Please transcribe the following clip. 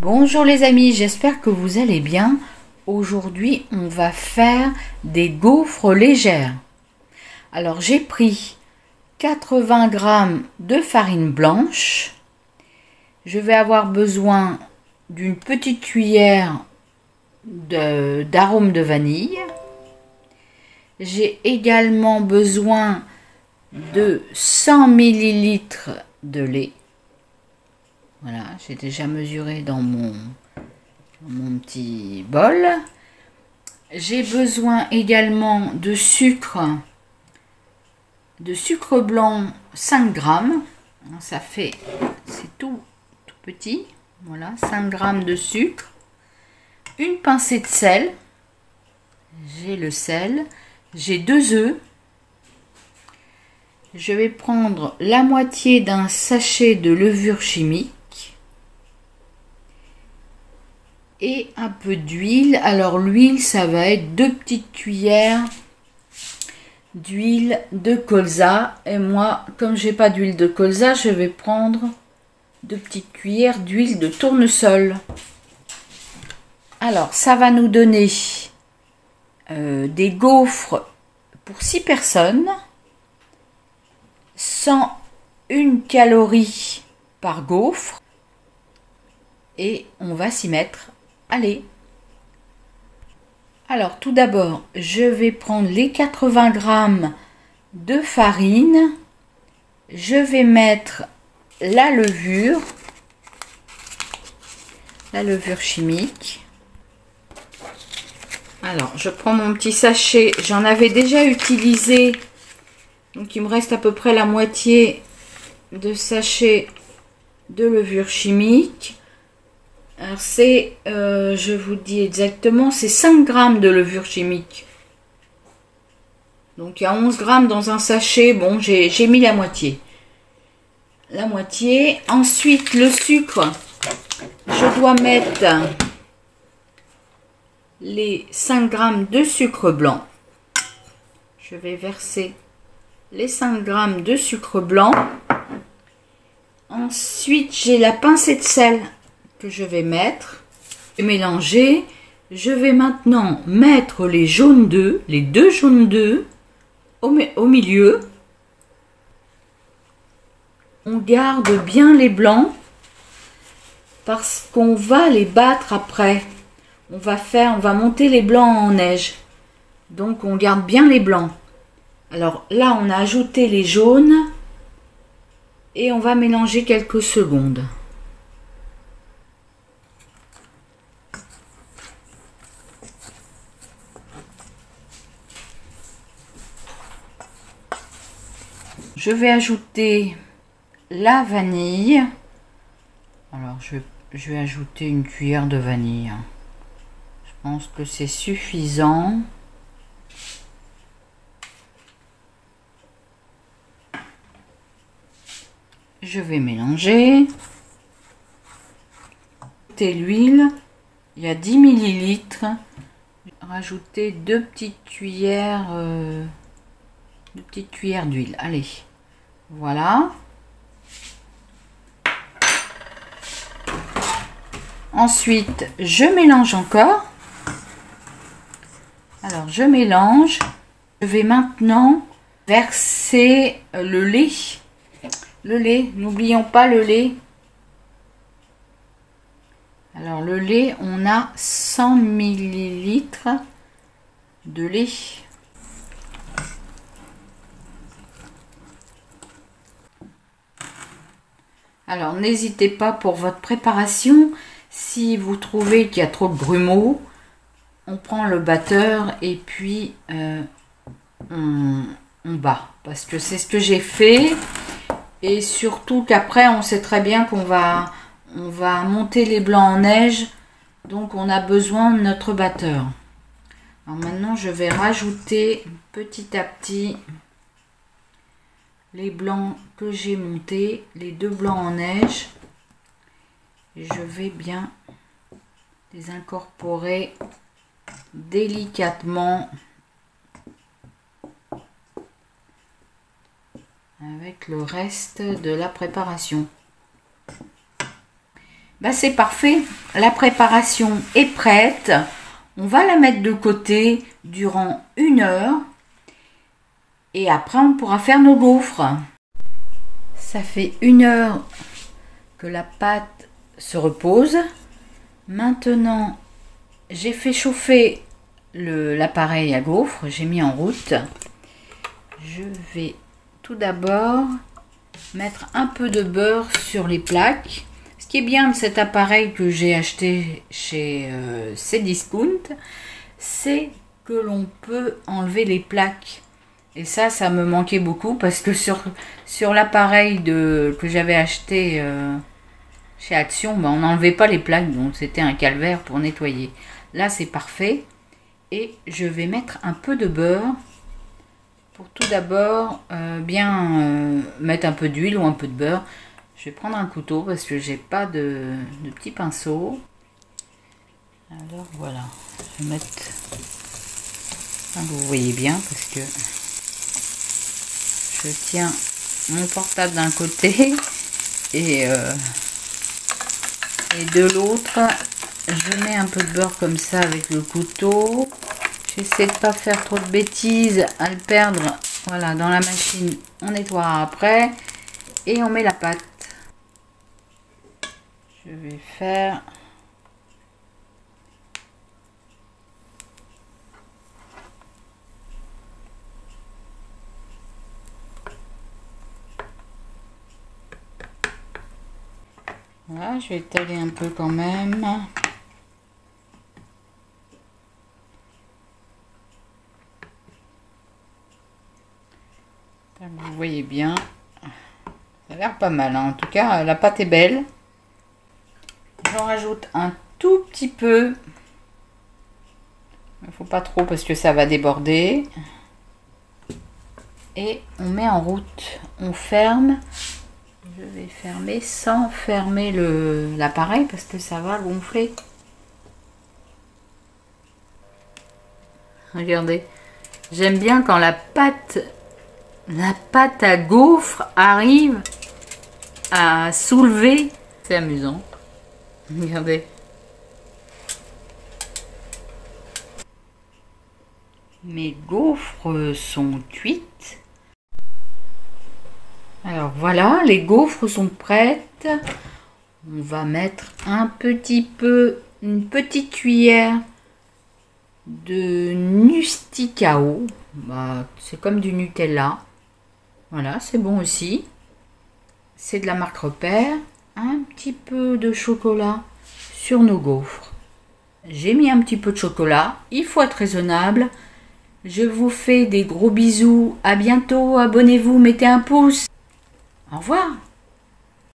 Bonjour les amis, j'espère que vous allez bien. Aujourd'hui, on va faire des gaufres légères. Alors, j'ai pris 80 g de farine blanche. Je vais avoir besoin d'une petite cuillère d'arôme de vanille. J'ai également besoin de 100 ml de lait. Voilà, j'ai déjà mesuré dans mon petit bol. J'ai besoin également de sucre blanc 5 g. Ça fait, c'est tout petit. Voilà, 5 g de sucre. Une pincée de sel. J'ai le sel. J'ai 2 œufs. Je vais prendre la moitié d'un sachet de levure chimique. Et un peu d'huile. Alors l'huile, ça va être 2 petites cuillères d'huile de colza. Et moi, comme j'ai pas d'huile de colza, je vais prendre 2 petites cuillères d'huile de tournesol. Alors ça va nous donner des gaufres pour 6 personnes, 101 calories par gaufre. Et on va s'y mettre. Allez. Alors tout d'abord, je vais prendre les 80 g de farine. Je vais mettre la levure chimique. Alors, je prends mon petit sachet. J'en avais déjà utilisé. Donc, il me reste à peu près la moitié de sachet de levure chimique. Alors c'est, je vous dis exactement, c'est 5 g de levure chimique. Donc il y a 11 g dans un sachet. Bon, j'ai mis la moitié. Ensuite, le sucre. Je dois mettre les 5 g de sucre blanc. Je vais verser les 5 g de sucre blanc. Ensuite, j'ai la pincée de sel que je vais mettre, mélanger. Je vais maintenant mettre les jaunes d'œufs, les 2 jaunes d'œufs au milieu. On garde bien les blancs parce qu'on va les battre après. On va monter les blancs en neige. Donc on garde bien les blancs. Alors là, on a ajouté les jaunes et on va mélanger quelques secondes. Je vais ajouter la vanille. Alors, je vais ajouter une cuillère de vanille. Je pense que c'est suffisant. Je vais mélanger. Rajouter l'huile. Il y a 10 ml. Rajouter 2 petites cuillères d'huile. Allez. Voilà. Ensuite, je mélange encore. Alors, je mélange. Je vais maintenant verser le lait. Le lait, n'oublions pas le lait. Alors, le lait, on a 100 ml de lait. Alors, n'hésitez pas pour votre préparation, si vous trouvez qu'il y a trop de grumeaux, on prend le batteur et puis on bat. Parce que c'est ce que j'ai fait. Et surtout qu'après, on sait très bien qu'on va monter les blancs en neige. Donc, on a besoin de notre batteur. Alors maintenant, je vais rajouter petit à petit les blancs que j'ai montés, les 2 blancs en neige. Et je vais bien les incorporer délicatement avec le reste de la préparation. Bah, c'est parfait. La préparation est prête. On va la mettre de côté durant 1 heure. Et après, on pourra faire nos gaufres. Ça fait 1 heure que la pâte se repose. Maintenant, j'ai fait chauffer l'appareil à gaufres. J'ai mis en route. Je vais tout d'abord mettre un peu de beurre sur les plaques. Ce qui est bien de cet appareil que j'ai acheté chez Cdiscount, c'est que l'on peut enlever les plaques. Et ça me manquait beaucoup parce que sur l'appareil que j'avais acheté chez Action, on n'enlevait pas les plaques, donc c'était un calvaire pour nettoyer. Là, c'est parfait. Et je vais mettre un peu de beurre pour tout d'abord bien mettre un peu d'huile ou un peu de beurre. Je vais prendre un couteau parce que j'ai pas de petit pinceau. Alors voilà, je vais mettre... Vous voyez bien parce que je tiens mon portable d'un côté et de l'autre, je mets un peu de beurre comme ça avec le couteau. J'essaie de pas faire trop de bêtises, à le perdre. Voilà, dans la machine, on nettoiera après et on met la pâte. Je vais faire... Voilà, je vais étaler un peu quand même. Vous voyez bien. Ça a l'air pas mal, hein. En tout cas, la pâte est belle. J'en rajoute un tout petit peu. Il ne faut pas trop parce que ça va déborder. Et on met en route. On ferme. Je vais fermer sans fermer l'appareil parce que ça va gonfler. Regardez. J'aime bien quand la pâte à gaufre arrive à soulever. C'est amusant. Regardez. Mes gaufres sont cuites. Alors voilà, les gaufres sont prêtes. On va mettre un petit peu, une petite cuillère de Nusticao. Bah, c'est comme du Nutella. Voilà, c'est bon aussi. C'est de la marque Repère. Un petit peu de chocolat sur nos gaufres. J'ai mis un petit peu de chocolat. Il faut être raisonnable. Je vous fais des gros bisous. À bientôt. Abonnez-vous. Mettez un pouce. Au revoir.